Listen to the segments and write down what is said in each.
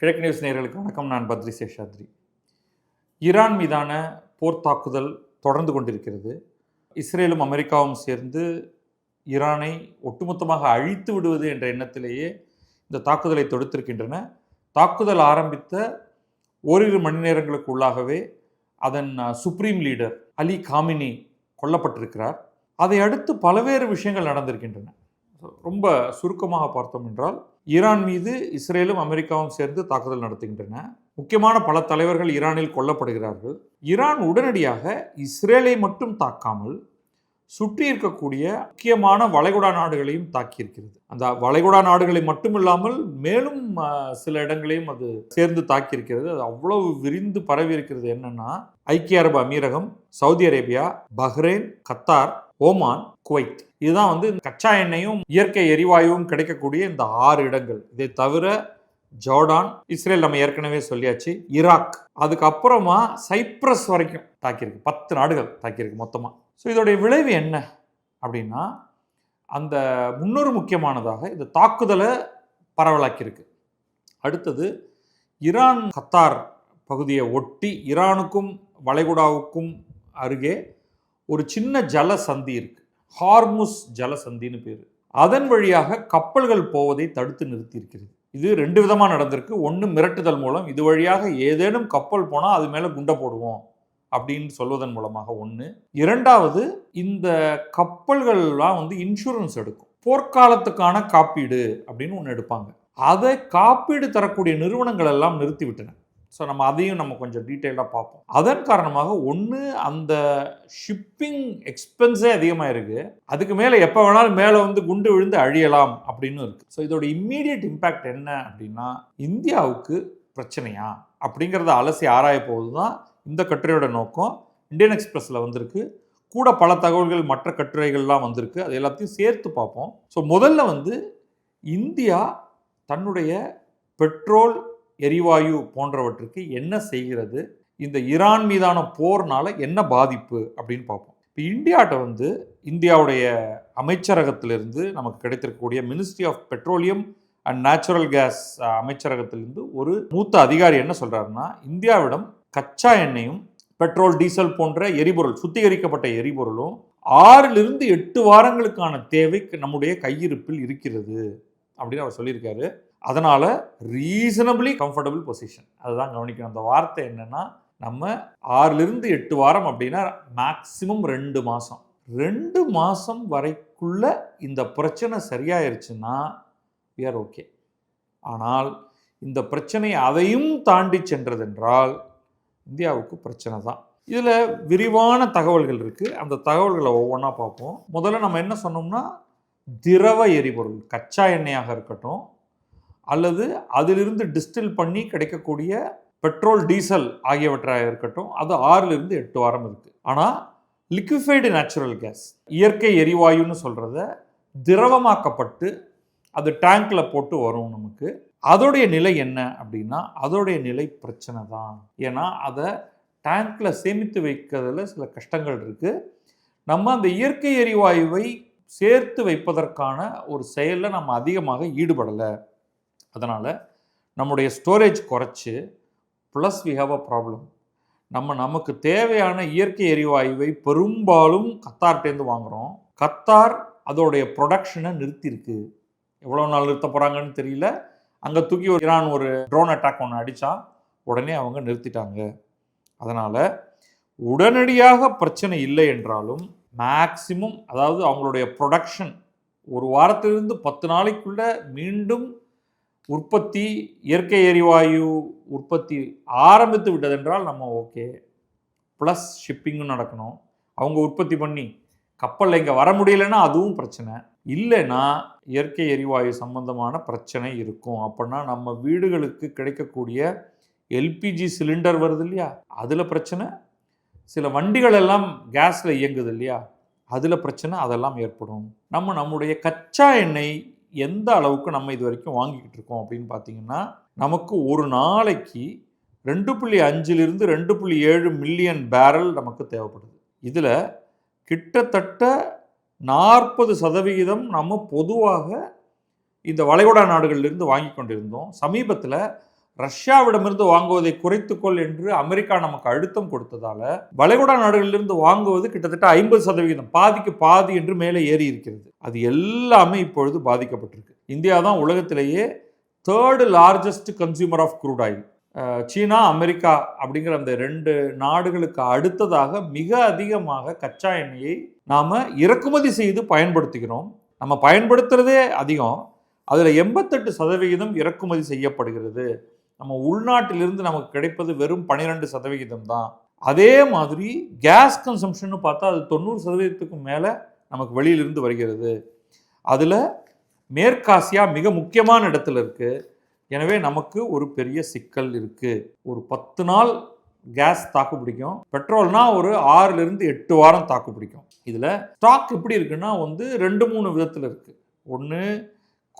கிழக்கு நியூஸ் நேயர்களுக்கு வணக்கம். நான் பத்ரி சேஷாத்ரி. ஈரான் மீதான போர் தாக்குதல் தொடர்ந்து கொண்டிருக்கிறது. இஸ்ரேலும் அமெரிக்காவும் சேர்ந்து ஈரானை ஒட்டுமொத்தமாக அழித்து விடுவது என்ற எண்ணத்திலேயே இந்த தாக்குதலை தொடுத்திருக்கின்றன. தாக்குதல் ஆரம்பித்த ஓரிரு மணி நேரங்களுக்கு உள்ளாகவே அதன் சுப்ரீம் லீடர் அலி காமினி கொல்லப்பட்டிருக்கிறார். அதை அடுத்து பல்வேறு விஷயங்கள் நடந்திருக்கின்றன. ரொம்ப சுருக்கமாக பார்த்தோம் என்றால், ஈரான் மீது இஸ்ரேலும் அமெரிக்காவும் சேர்ந்து தாக்குதல் நடத்துகின்றன. முக்கியமான பல தலைவர்கள் ஈரானில் கொல்லப்படுகிறார்கள். ஈரான் உடனடியாக இஸ்ரேலை மட்டும் தாக்காமல் சுற்றி இருக்கக்கூடிய முக்கியமான வளைகுடா நாடுகளையும் தாக்கியிருக்கிறது. அந்த வளைகுடா நாடுகளை மட்டுமில்லாமல் மேலும் சில இடங்களையும் அது சேர்ந்து தாக்கியிருக்கிறது. அது அவ்வளவு விரிந்து பரவி இருக்கிறது. என்னன்னா, ஐக்கிய அரபு அமீரகம், Saudi Arabia, Bahrain, Qatar, Oman, Kuwait, இதுதான் கச்சா எண்ணெயும் இயற்கை எரிவாயுவும் கிடைக்கக்கூடிய இந்த 6 இடங்கள். இதை தவிர ஜோர்டான், இஸ்ரேல் நம்ம ஏற்கனவே சொல்லியாச்சு, ஈராக், அதுக்கப்புறமா சைப்ரஸ் வரைக்கும் தாக்கியிருக்கு. 10 நாடுகள் தாக்கியிருக்கு மொத்தமாக. ஸோ இதோடைய விளைவு என்ன அப்படின்னா, அந்த முன்னொரு முக்கியமானதாக இந்த தாக்குதலை பரவலாக்கியிருக்கு. அடுத்தது, ஈரான் கத்தார் பகுதியை ஒட்டி ஈரானுக்கும் வளைகுடாவுக்கும் அருகே ஒரு சின்ன ஜலசந்தி இருக்கு, ஹார்முஸ் ஜலசந்தின்னு பேர். அதன் வழியாக கப்பல்கள் போவதை தடுத்து நிறுத்தி இருக்கிறது. இது 2 விதமாக நடந்திருக்கு. ஒன்று, மிரட்டுதல் மூலம், இது வழியாக ஏதேனும் கப்பல் போனால் அது மேலே குண்டை போடுவோம் அப்படின்னு சொல்வதன் மூலமாக ஒன்று. இரண்டாவது, இந்த கப்பல்கள்லாம் இன்சூரன்ஸ் எடுக்கும், போர்க்காலத்துக்கான காப்பீடு அப்படின்னு ஒன்று எடுப்பாங்க. அதை காப்பீடு தரக்கூடிய நிறுவனங்கள் எல்லாம் நிறுத்திவிட்டன. ஸோ அதையும் கொஞ்சம் டீட்டெயிலாக பார்ப்போம். அதன் காரணமாக ஒன்று, அந்த ஷிப்பிங் எக்ஸ்பென்ஸே அதிகமாக இருக்குது. அதுக்கு மேலே எப்போ வேணாலும் மேலே குண்டு விழுந்து அழியலாம் அப்படின்னு இருக்குது. ஸோ இதோட இம்மீடியட் இம்பேக்ட் என்ன அப்படின்னா, இந்தியாவுக்கு பிரச்சனையா அப்படிங்கிறத அலசி ஆராய போது தான் இந்த கட்டுரையோட நோக்கம். இந்தியன் எக்ஸ்பிரஸில் வந்திருக்கு, கூட பல தகவல்கள் மற்ற கட்டுரைகள்லாம் வந்திருக்கு. அது எல்லாத்தையும் சேர்த்து பார்ப்போம். ஸோ முதல்ல இந்தியா தன்னுடைய பெட்ரோல், எரிவாயு போன்றவற்றுக்கு என்ன செய்கிறது, இந்த ஈரான் மீதான போர்னால என்ன பாதிப்பு அப்படின்னு பார்ப்போம். இப்போ இந்தியாட்ட இந்தியாவுடைய அமைச்சரகத்திலிருந்து நமக்கு கிடைத்திருக்கக்கூடிய ministry of petroleum and natural gas அமைச்சரகத்திலிருந்து ஒரு மூத்த அதிகாரி என்ன சொல்றாருன்னா, இந்தியாவிடம் கச்சா எண்ணெயும் பெட்ரோல், டீசல் போன்ற எரிபொருள், சுத்திகரிக்கப்பட்ட எரிபொருளும் 6 to 8 வாரங்களுக்கான தேவை நம்முடைய கையிருப்பில் இருக்கிறது அப்படின்னு அவர் சொல்லியிருக்காரு. அதனால் ரீசனபிளி கம்ஃபர்டபுள் பொசிஷன், அதுதான் கவனிக்கணும். அந்த வார்த்தை என்னென்னா, நம்ம 6 to 8 வாரம் அப்படின்னா மேக்சிமம் 2 மாதம். 2 மாதம் வரைக்குள்ள இந்த பிரச்சனை சரியாயிருச்சுன்னா we are ஓகே. ஆனால் இந்த பிரச்சனை அதையும் தாண்டி சென்றதென்றால் இந்தியாவுக்கு பிரச்சனை தான். இதில் விரிவான தகவல்கள் இருக்குது. அந்த தகவல்களை ஒவ்வொன்றா பார்ப்போம். முதல்ல நம்ம என்ன சொன்னோம்னா, திரவ எரிபொருள், கச்சா எண்ணெயாக இருக்கட்டும் அல்லது அதிலிருந்து டிஸ்டில் பண்ணி கிடைக்கக்கூடிய பெட்ரோல், டீசல் ஆகியவற்றாக இருக்கட்டும், அது 6 to 8 வாரம் இருக்குது. ஆனால் லிக்விஃபைடு நேச்சுரல் கேஸ், இயற்கை எரிவாயுன்னு சொல்கிறத திரவமாக்கப்பட்டு அது டேங்கில் போட்டு வரும் நமக்கு. அதோடைய நிலை என்ன அப்படின்னா, அதோடைய நிலை பிரச்சனை தான். ஏன்னா அதை டேங்கில் சேமித்து வைக்கிறதுல சில கஷ்டங்கள் இருக்குது. நம்ம அந்த இயற்கை எரிவாயுவை சேர்த்து வைப்பதற்கான ஒரு செயலில் நம்ம அதிகமாக ஈடுபடலை. அதனால் நம்முடைய ஸ்டோரேஜ் குறைச்சி, plus we have a problem. நமக்கு தேவையான இயற்கை எரிவாயுவை பெரும்பாலும் கத்தார்ட்டேருந்து வாங்குகிறோம். கத்தார் அதோடைய ப்ரொடக்ஷனை நிறுத்தியிருக்கு. எவ்வளோ நாள் நிறுத்த போகிறாங்கன்னு தெரியல. அங்கே தூக்கி ஈரான் ஒரு ட்ரோன் அட்டாக் ஒன்று அடித்தா உடனே அவங்க நிறுத்திட்டாங்க. அதனால் உடனடியாக பிரச்சனை இல்லை என்றாலும் மேக்சிமம், அதாவது அவங்களுடைய ப்ரொடக்ஷன் ஒரு வாரத்திலிருந்து 10 நாளைக்குள்ளே மீண்டும் உற்பத்தி, இயற்கை எரிவாயு உற்பத்தி ஆரம்பித்து விட்டதென்றால் நம்ம ஓகே. ப்ளஸ் ஷிப்பிங்கும் நடக்கணும். அவங்க உற்பத்தி பண்ணி கப்பலில் இங்கே வர முடியலைன்னா அதுவும் பிரச்சனை. இல்லைன்னா இயற்கை எரிவாயு சம்பந்தமான பிரச்சனை இருக்கும். அப்படின்னா நம்ம வீடுகளுக்கு கிடைக்கக்கூடிய எல்பிஜி சிலிண்டர் வருது இல்லையா, அதில் பிரச்சனை. சில வண்டிகள் எல்லாம் கேஸில் இயங்குது இல்லையா, அதில் பிரச்சனை, அதெல்லாம் ஏற்படும். நம்முடைய கச்சா எண்ணெய் எந்த அளவுக்கு நம்ம இது வரைக்கும் வாங்கிக்கிட்டு இருக்கோம் அப்படின்னு பார்த்தீங்கன்னா, நமக்கு ஒரு நாளைக்கு 2.5 to 2.7 மில்லியன் பேரல் நமக்கு தேவைப்படுது. இதில் கிட்டத்தட்ட 40% நம்ம பொதுவாக இந்த வளைகுடா நாடுகளிலிருந்து வாங்கி கொண்டிருந்தோம். சமீபத்தில் ரஷ்யாவிடமிருந்து வாங்குவதை குறைத்துக்கொள் என்று அமெரிக்கா நமக்கு அழுத்தம் கொடுத்ததால வளைகுடா நாடுகளிலிருந்து வாங்குவது கிட்டத்தட்ட 50%, பாதிக்கு பாதி என்று மேலே ஏறி இருக்கிறது. அது எல்லாமே இப்பொழுது பாதிக்கப்பட்டிருக்கு. இந்தியா தான் உலகத்திலேயே 3rd largest consumer of crude oil. சீனா, அமெரிக்கா அப்படிங்கிற அந்த 2 நாடுகளுக்கு அடுத்ததாக மிக அதிகமாக கச்சா எண்ணெயை நாம் இறக்குமதி செய்து பயன்படுத்துகிறோம். நம்ம பயன்படுத்துறதே அதிகம், அதில் 88% இறக்குமதி செய்யப்படுகிறது. நம்ம உள்நாட்டிலிருந்து நமக்கு கிடைப்பது வெறும் 12% தான். அதே மாதிரி கேஸ் கன்சம்ஷன் பார்த்தா அது 90%க்கு மேலே நமக்கு வெளியிலிருந்து வருகிறது. அதில் மேற்காசியா மிக முக்கியமான இடத்துல இருக்குது. எனவே நமக்கு ஒரு பெரிய சிக்கல் இருக்குது. ஒரு 10 நாள் கேஸ் தாக்கு பிடிக்கும், பெட்ரோல்னா ஒரு 6லிருந்து 8 வாரம் தாக்கு பிடிக்கும். இதில் ஸ்டாக் எப்படி இருக்குன்னா 2-3 விதத்தில் இருக்குது. ஒன்று,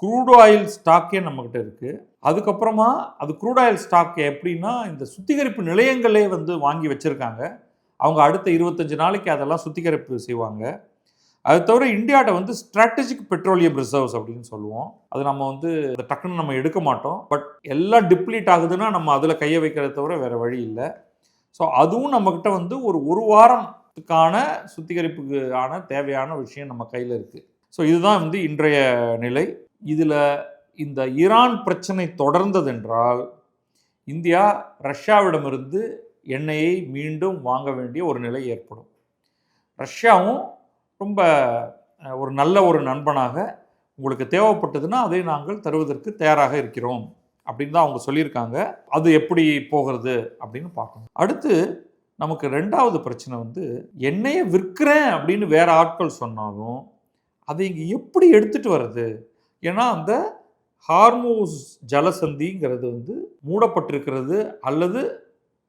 க்ரூட் ஆயில் ஸ்டாக்கே நம்மக்கிட்ட இருக்குது. அதுக்கப்புறமா அது க்ரூட் ஆயில் ஸ்டாக் எப்படின்னா இந்த சுத்திகரிப்பு நிலையங்களே வாங்கி வச்சுருக்காங்க. அவங்க அடுத்த 25 நாளைக்கு அதெல்லாம் சுத்திகரிப்பு செய்வாங்க. அது தவிர இந்தியாட்ட ஸ்ட்ராட்டஜிக் பெட்ரோலியம் ரிசர்வ்ஸ் அப்படின்னு சொல்லுவோம். அது நம்ம டக்குன்னு நம்ம எடுக்க மாட்டோம். பட் எல்லாம் டிப்ளீட் ஆகுதுன்னா நம்ம அதில் கையை வைக்கிறத தவிர வேறு வழி இல்லை. ஸோ அதுவும் நம்மக்கிட்ட ஒரு வாரத்துக்கான சுத்திகரிப்புக்கு ஆன தேவையான விஷயம் நம்ம கையில் இருக்குது. ஸோ இதுதான் இன்றைய நிலை. இதில் இந்த ஈரான் பிரச்சனை தொடர்ந்ததென்றால் இந்தியா ரஷ்யாவிடமிருந்து எண்ணெயை மீண்டும் வாங்க வேண்டிய ஒரு நிலை ஏற்படும். ரஷ்யாவும் ரொம்ப ஒரு நல்ல ஒரு நண்பனாக உங்களுக்கு தேவைப்பட்டதுன்னா அதை நாங்கள் தருவதற்கு தயாராக இருக்கிறோம் அப்படின்னு தான் அவங்க சொல்லியிருக்காங்க. அது எப்படி போகிறது அப்படின்னு பார்க்கணும். அடுத்து நமக்கு 2வது பிரச்சனை எண்ணெயை விற்கிறேன் அப்படின்னு வேற ஆட்கள் சொன்னாலும் அதை இங்கே எப்படி எடுத்துகிட்டு வர்றது? ஏன்னா அந்த ஹார்மூஸ் ஜலசந்திங்கிறது மூடப்பட்டிருக்கிறது, அல்லது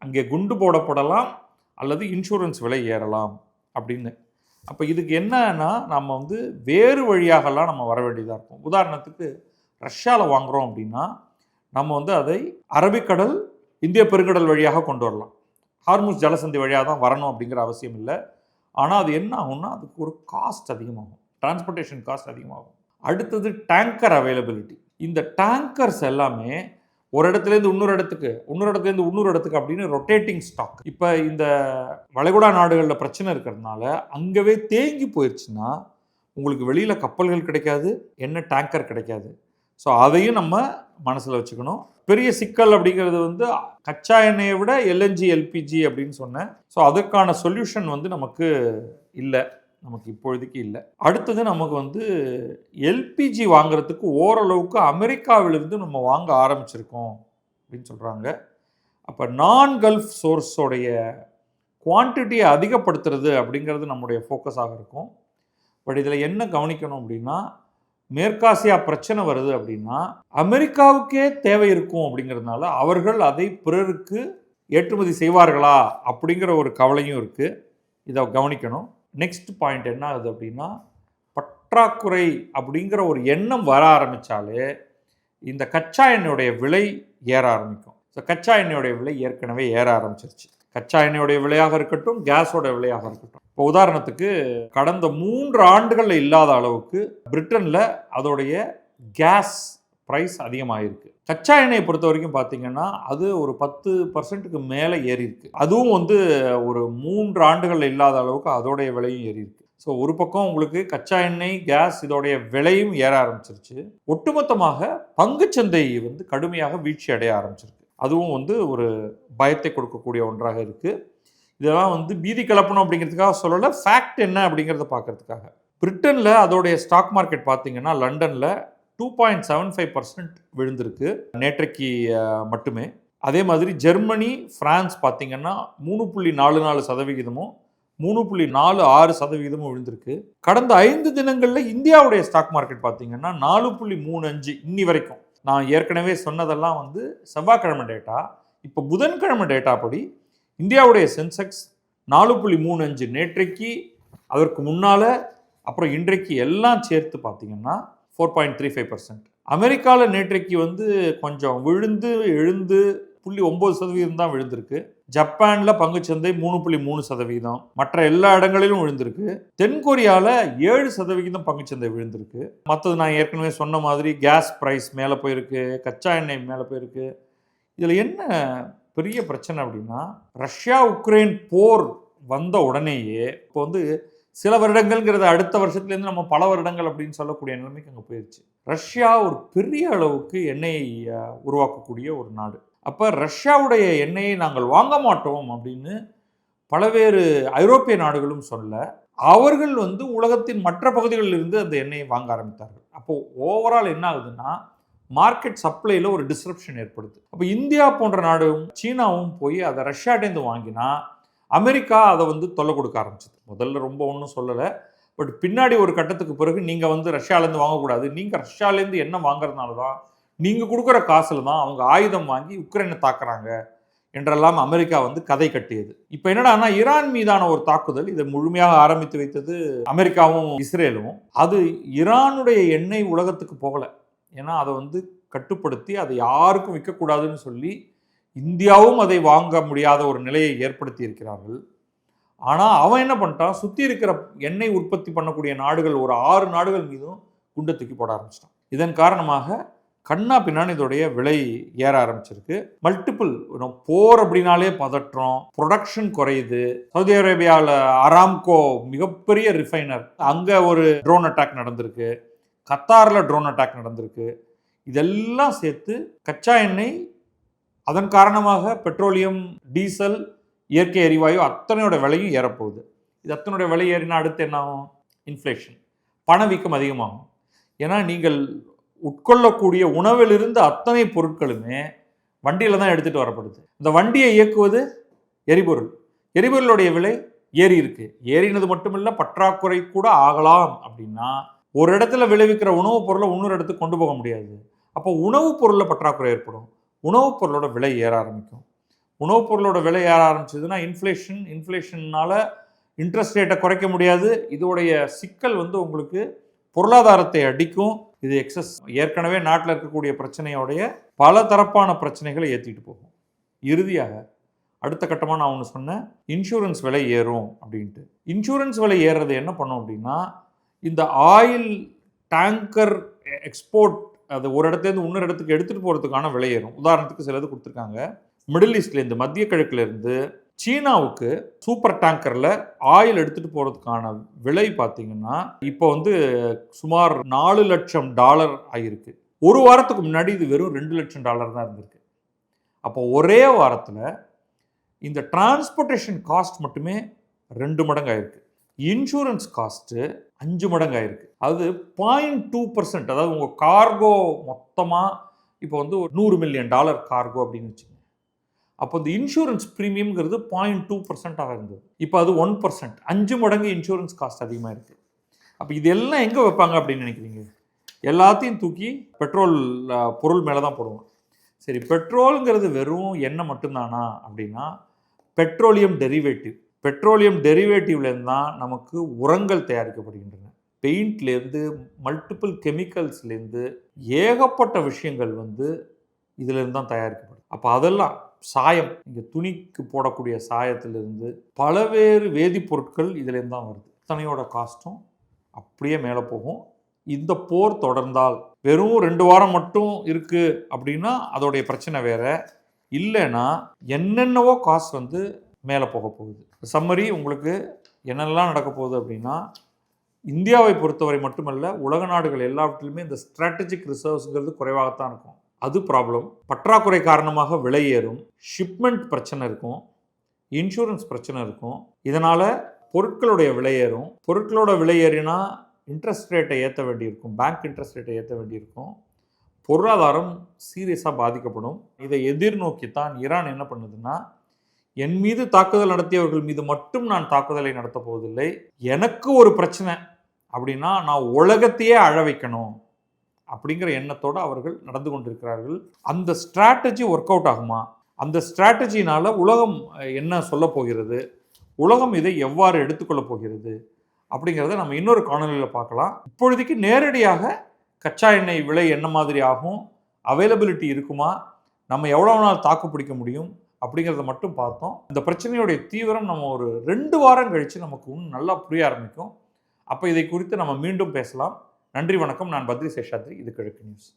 அங்கே குண்டு போடப்படலாம், அல்லது இன்சூரன்ஸ் விலை ஏறலாம் அப்படின்னு. அப்போ இதுக்கு என்னன்னா நம்ம வேறு வழியாகலாம் நம்ம வர வேண்டியதாக இருக்கும். உதாரணத்துக்கு ரஷ்யாவில் வாங்குகிறோம் அப்படின்னா நம்ம அதை அரபிக்கடல், இந்திய பெருங்கடல் வழியாக கொண்டு வரலாம். ஹார்மூஸ் ஜலசந்தி வழியாக தான் வரணும் அப்படிங்கிற அவசியம் இல்லை. ஆனால் அது என்ன ஆகும்னா அதுக்கு ஒரு காஸ்ட் அதிகமாகும், டிரான்ஸ்போர்ட்டேஷன் காஸ்ட் அதிகமாகும். அடுத்தது டேங்கர் அவைலபிலிட்டி. இந்த டேங்கர்ஸ் எல்லாமே ஒரு இடத்துலேருந்து இன்னொரு இடத்துக்கு அப்படின்னு ரொட்டேட்டிங் ஸ்டாக். இப்போ இந்த வளைகுடா நாடுகளில் பிரச்சனை இருக்கிறதுனால அங்கவே தேங்கி போயிடுச்சுன்னா உங்களுக்கு வெளியில் கப்பல்கள் கிடைக்காது, எண்ணெய் டேங்கர் கிடைக்காது. ஸோ அதையும் நம்ம மனசில் வச்சுக்கணும். பெரிய சிக்கல் அப்படிங்கிறது கச்சா எண்ணெயை விட எல்என்ஜி, எல்பிஜி அப்படின்னு சொன்னேன். ஸோ அதுக்கான சொல்யூஷன் நமக்கு இல்லை, நமக்கு இப்பொழுதுக்கு இல்லை. அடுத்தது நமக்கு எல்பிஜி வாங்குறதுக்கு ஓரளவுக்கு அமெரிக்காவிலிருந்து நம்ம வாங்க ஆரம்பிச்சிருக்கோம் அப்படின்னு சொல்கிறாங்க. அப்போ நான் கல்ஃப் சோர்ஸோடைய குவான்டிட்டியை அதிகப்படுத்துறது அப்படிங்கிறது நம்முடைய ஃபோக்கஸாக இருக்கும். பட் இதில் என்ன கவனிக்கணும் அப்படின்னா, மேற்காசியா பிரச்சனை வருது அப்படின்னா அமெரிக்காவுக்கே தேவை இருக்கும் அப்படிங்கிறதுனால அவர்கள் அதை பிறருக்கு ஏற்றுமதி செய்வார்களா அப்படிங்கிற ஒரு கவலையும் இருக்குது. இதை கவனிக்கணும். நெக்ஸ்ட் பாயிண்ட் என்ன ஆகுது அப்படின்னா, பற்றாக்குறை அப்படிங்கிற ஒரு எண்ணம் வர ஆரம்பித்தாலே இந்த கச்சா எண்ணெயுடைய விலை ஏற ஆரம்பிக்கும். ஸோ கச்சா எண்ணெயுடைய விலை ஏற்கனவே ஏற ஆரம்பிச்சிருச்சு. கச்சா எண்ணெயுடைய விலையாக இருக்கட்டும், கேஸோட விலையாக இருக்கட்டும். இப்போ உதாரணத்துக்கு கடந்த 3 ஆண்டுகளில் இல்லாத அளவுக்கு பிரிட்டனில் அதோடைய கேஸ் ப்ரைஸ் அதிகமாகிருக்கு. கச்சா எண்ணெயை பொறுத்த வரைக்கும் பார்த்தீங்கன்னா அது ஒரு 10% மேலே ஏறி இருக்கு. அதுவும் ஒரு 3 ஆண்டுகளில் இல்லாத அளவுக்கு அதோடைய விலையும் ஏறி இருக்கு. ஸோ ஒரு பக்கம் உங்களுக்கு கச்சா எண்ணெய், கேஸ் இதோடைய விலையும் ஏற ஆரம்பிச்சிருச்சு. ஒட்டுமொத்தமாக பங்குச்சந்தை கடுமையாக வீழ்ச்சி அடைய ஆரம்பிச்சிருக்கு. அதுவும் ஒரு பயத்தை கொடுக்கக்கூடிய ஒன்றாக இருக்குது. இதெல்லாம் பீதி கிளப்பணும் அப்படிங்கிறதுக்காக சொல்லலை, ஃபேக்ட் என்ன அப்படிங்கிறத பார்க்கறதுக்காக. பிரிட்டனில் அதோடைய ஸ்டாக் மார்க்கெட் பார்த்தீங்கன்னா லண்டனில் 2.75% விழுந்திருக்கு நேற்றைக்கு மட்டுமே. அதே மாதிரி ஜெர்மனி, பிரான்ஸ் பார்த்தீங்கன்னா 3.44%, 3.46% விழுந்திருக்கு. கடந்த 5 தினங்களில் இந்தியாவுடைய ஸ்டாக் மார்க்கெட் பார்த்தீங்கன்னா 4.35 இன்னி வரைக்கும். நான் ஏற்கனவே சொன்னதெல்லாம் செவ்வாய்க்கிழமை டேட்டா. இப்போ புதன்கிழமை டேட்டா படி இந்தியாவுடைய சென்செக்ஸ் 4.35 நேற்றைக்கு, அதற்கு முன்னால், அப்புறம் இன்றைக்கு எல்லாம் சேர்த்து பார்த்தீங்கன்னா 4.35%. அமெரிக்காவில் நேற்றைக்கு கொஞ்சம் விழுந்து எழுந்து 0.9% தான் விழுந்திருக்கு. ஜப்பானில் பங்குச்சந்தை 3.3%, மற்ற எல்லா இடங்களிலும் விழுந்திருக்கு. தென்கொரியாவில் 7% பங்குச்சந்தை விழுந்திருக்கு. மற்றது நான் ஏற்கனவே சொன்ன மாதிரி கேஸ் ப்ரைஸ் மேலே போயிருக்கு, கச்சா எண்ணெய் மேலே போயிருக்கு. இதில் என்ன பெரிய பிரச்சனை அப்படின்னா, ரஷ்யா உக்ரைன் போர் வந்த உடனேயே இப்போ வந்து சில வருடங்கள்ங்கிறது அடுத்த வருஷத்துலேருந்து நம்ம பல வருடங்கள் அப்படின்னு சொல்லக்கூடிய நிலைமைக்கு அங்கே போயிடுச்சு. ரஷ்யா ஒரு பெரிய அளவுக்கு எண்ணெயை உருவாக்கக்கூடிய ஒரு நாடு. அப்போ ரஷ்யாவுடைய எண்ணெயை நாங்கள் வாங்க மாட்டோம் அப்படின்னு பலவேறு ஐரோப்பிய நாடுகளும் சொல்ல, அவர்கள் வந்து உலகத்தின் மற்ற பகுதிகளில் இருந்து அந்த எண்ணெயை வாங்க ஆரம்பித்தார்கள். அப்போது ஓவரால் என்ன ஆகுதுன்னா, மார்க்கெட் சப்ளையில் ஒரு டிஸ்ரப்ஷன் ஏற்படுது. அப்போ இந்தியா போன்ற நாடும் சீனாவும் போய் அதை ரஷ்யாட்டேருந்து வாங்கினா அமெரிக்கா அதை வந்து தொல்லை கொடுக்க ஆரம்பிச்சது. முதல்ல ரொம்ப ஒன்றும் சொல்லலை, பட் பின்னாடி ஒரு கட்டத்துக்கு பிறகு நீங்கள் வந்து ரஷ்யாவிலேருந்து வாங்கக்கூடாது, நீங்கள் ரஷ்யாவிலேருந்து என்ன வாங்குறதுனால தான் நீங்கள் கொடுக்குற காசில் தான் அவங்க ஆயுதம் வாங்கி உக்ரைனை தாக்குறாங்க என்றெல்லாம் அமெரிக்கா வந்து கதை கட்டியது. இப்போ என்னடான்னா, ஈரான் மீதான ஒரு தாக்குதல் இதை முழுமையாக ஆரம்பித்து வைத்தது அமெரிக்காவும் இஸ்ரேலும். அது ஈரானுடைய எண்ணெய் உலகத்துக்கு போகலை, ஏன்னா அதை வந்து கட்டுப்படுத்தி அதை யாருக்கும் விற்கக்கூடாதுன்னு சொல்லி இந்தியாவும் அதை வாங்க முடியாத ஒரு நிலையை ஏற்படுத்தி இருக்கிறார்கள். ஆனால் அவன் என்ன பண்ணிட்டான், சுற்றி இருக்கிற எண்ணெய் உற்பத்தி பண்ணக்கூடிய நாடுகள் ஒரு 6 நாடுகள் மீதும் குண்டை தூக்கி போட ஆரம்பிச்சிட்டான். இதன் காரணமாக கண்ணா பின்னான்னு இதோடைய விலை ஏற ஆரம்பிச்சிருக்கு. மல்டிபிள் போர் அப்படின்னாலே பதற்றம், ப்ரொடக்ஷன் குறையுது. சவுதி அரேபியாவில் அராம்கோ மிகப்பெரிய ரிஃபைனர், அங்கே ஒரு ட்ரோன் அட்டாக் நடந்திருக்கு, கத்தாரில் ட்ரோன் அட்டாக் நடந்திருக்கு. இதெல்லாம் சேர்த்து கச்சா எண்ணெய், அதன் காரணமாக பெட்ரோலியம், டீசல், இயற்கை எரிவாயு அத்தனையோட விலையும் ஏறப்போகுது. இது அத்தனையோட விலை ஏறினா அடுத்து என்ன ஆகும்? இன்ஃப்ளேஷன், பணவீக்கம் அதிகமாகும். ஏன்னா நீங்கள் உட்கொள்ளக்கூடிய உணவிலிருந்து அத்தனை பொருட்களுமே வண்டியில் தான் எடுத்துகிட்டு வரப்படுது. இந்த வண்டியை இயக்குவது எரிபொருள். எரிபொருளுடைய விலை ஏறி இருக்கு. ஏறினது மட்டுமில்லை, பற்றாக்குறை கூட ஆகலாம். அப்படின்னா ஒரு இடத்துல விளைவிக்கிற உணவுப் பொருளை இன்னொரு இடத்துக்கு கொண்டு போக முடியாது. அப்போ உணவுப் பொருளில் பற்றாக்குறை ஏற்படும், உணவுப் பொருளோட விலை ஏற ஆரம்பிக்கும். உணவுப் பொருளோட விலை ஏற ஆரம்பிச்சதுன்னா இன்ஃப்ளேஷன்னால இன்ட்ரெஸ்ட் ரேட்டை குறைக்க முடியாது. இதோடைய சிக்கல் வந்து உங்களுக்கு பொருளாதாரத்தை அடிக்கும். இது எக்ஸஸ், ஏற்கனவே நாட்டில் இருக்கக்கூடிய பிரச்சனையோடைய பல தரப்பான பிரச்சனைகளை ஏற்றிட்டு போகும். இறுதியாக அடுத்த கட்டமாக நான் ஒன்று சொன்னேன், இன்சூரன்ஸ் விலை ஏறும் அப்படின்ட்டு. இன்சூரன்ஸ் விலை ஏறுறது என்ன பண்ணும் அப்படின்னா, இந்த ஆயில் டேங்கர் எக்ஸ்போர்ட், அது ஒரு இடத்துலேருந்து இன்னொரு இடத்துக்கு எடுத்துகிட்டு போகிறதுக்கான விலை ஏறும். உதாரணத்துக்கு சிலது கொடுத்துருக்காங்க, மிடில் ஈஸ்ட்லேருந்து, மத்திய கிழக்குலேருந்து சீனாவுக்கு சூப்பர் டேங்கரில் ஆயில் எடுத்துகிட்டு போகிறதுக்கான விலை பார்த்திங்கன்னா இப்போ வந்து சுமார் $4 லட்சம் ஆகிருக்கு. ஒரு வாரத்துக்கு முன்னாடி இது வெறும் $2 லட்சம் தான் இருந்திருக்கு. அப்போ ஒரே வாரத்தில் இந்த டிரான்ஸ்போர்ட்டேஷன் காஸ்ட் மட்டுமே 2 மடங்கு ஆயிருக்கு. இன்சூரன்ஸ் காஸ்ட்டு 5 மடங்கு ஆயிருக்கு. அது 0.2%. அதாவது உங்கள் கார்கோ மொத்தமாக இப்போ வந்து $100 மில்லியன் கார்கோ அப்படின்னு வச்சுக்கோங்க. அப்போ இந்த இன்சூரன்ஸ் ப்ரீமியம்ங்கிறது 0.2% இருந்தது. இப்போ அது 1%. 5 மடங்கு இன்சூரன்ஸ் காஸ்ட் அதிகமாக இருக்குது. அப்போ இதெல்லாம் எங்கே வைப்பாங்க அப்படின்னு நினைக்கிறீங்க? எல்லாத்தையும் தூக்கி பெட்ரோல் பொருள் மேலே தான் போடுவோம். சரி, பெட்ரோலுங்கிறது வெறும் எண்ணெய் மட்டும்தானா அப்படின்னா, பெட்ரோலியம் டெரிவேட்டிவ்லேருந்து தான் நமக்கு உரங்கள் தயாரிக்கப்படுகின்றன. பெயிண்ட்லேருந்து மல்டிபிள் கெமிக்கல்ஸ்லேருந்து ஏகப்பட்ட விஷயங்கள் வந்து இதிலேருந்து தான் தயாரிக்கப்படுது. அப்போ அதெல்லாம் சாயம், இங்கே துணிக்கு போடக்கூடிய சாயத்திலிருந்து பலவேறு வேதிப்பொருட்கள் இதுலேருந்து தான் வருது. இத்தனையோட காஸ்ட்டும் அப்படியே மேலே போகும். இந்த போர் தொடர்ந்தால் வெறும் 2 வாரம் மட்டும் இருக்குது அப்படின்னா அதோடைய பிரச்சனை வேறு. இல்லைன்னா என்னென்னவோ காசு வந்து மேலே போக போகுது. சம்மரி உங்களுக்கு என்னெல்லாம் நடக்க போகுது அப்படின்னா, இந்தியாவை பொறுத்தவரை மட்டுமல்ல, உலக நாடுகள் எல்லாவற்றிலுமே இந்த ஸ்ட்ராட்டஜிக் ரிசர்வ்ஸுங்கிறது குறைவாகத்தான் இருக்கும். அது ப்ராப்ளம். பற்றாக்குறை காரணமாக விலை ஏறும், ஷிப்மெண்ட் பிரச்சனை இருக்கும், இன்சூரன்ஸ் பிரச்சனை இருக்கும். இதனால் பொருட்களுடைய விலை ஏறும். பொருட்களோட விலை ஏறினா இன்ட்ரெஸ்ட் ரேட்டை ஏற்ற வேண்டியிருக்கும், பேங்க் இன்ட்ரெஸ்ட் ரேட்டை ஏற்ற வேண்டியிருக்கும். பொருளாதாரம் சீரியஸாக பாதிக்கப்படும். இதை எதிர்நோக்கித்தான் ஈரான் என்ன பண்ணுதுன்னா, என் மீது தாக்குதல் நடத்தியவர்கள் மீது மட்டும் நான் தாக்குதலை நடத்தப் போவதில்லை, எனக்கு ஒரு பிரச்சனை அப்படின்னா நான் உலகத்தையே அழ வைக்கணும் அப்படிங்கிற எண்ணத்தோடு அவர்கள் நடந்து கொண்டிருக்கிறார்கள். அந்த ஸ்ட்ராட்டஜி ஒர்க் அவுட் ஆகுமா? அந்த ஸ்ட்ராட்டஜினால் உலகம் என்ன சொல்ல போகிறது, உலகம் இதை எவ்வாறு எடுத்துக்கொள்ளப் போகிறது அப்படிங்கிறத நம்ம இன்னொரு காணொலியில் பார்க்கலாம். இப்பொழுதைக்கு நேரடியாக கச்சா எண்ணெய் விலை என்ன மாதிரி ஆகும், அவைலபிலிட்டி இருக்குமா, நம்ம எவ்வளோ நாள் தாக்கு பிடிக்க முடியும் அப்படிங்கிறத மட்டும் பார்த்தோம். இந்த பிரச்சனையுடைய தீவிரம் நம்ம ஒரு 2 வாரம் கழித்து நமக்கு இன்னும் நல்லா புரிய ஆரம்பிக்கும். அப்போ இதை குறித்து நம்ம மீண்டும் பேசலாம். நன்றி, வணக்கம். நான் பத்ரி சேஷாத்ரி. இது கிழக்கு நியூஸ்.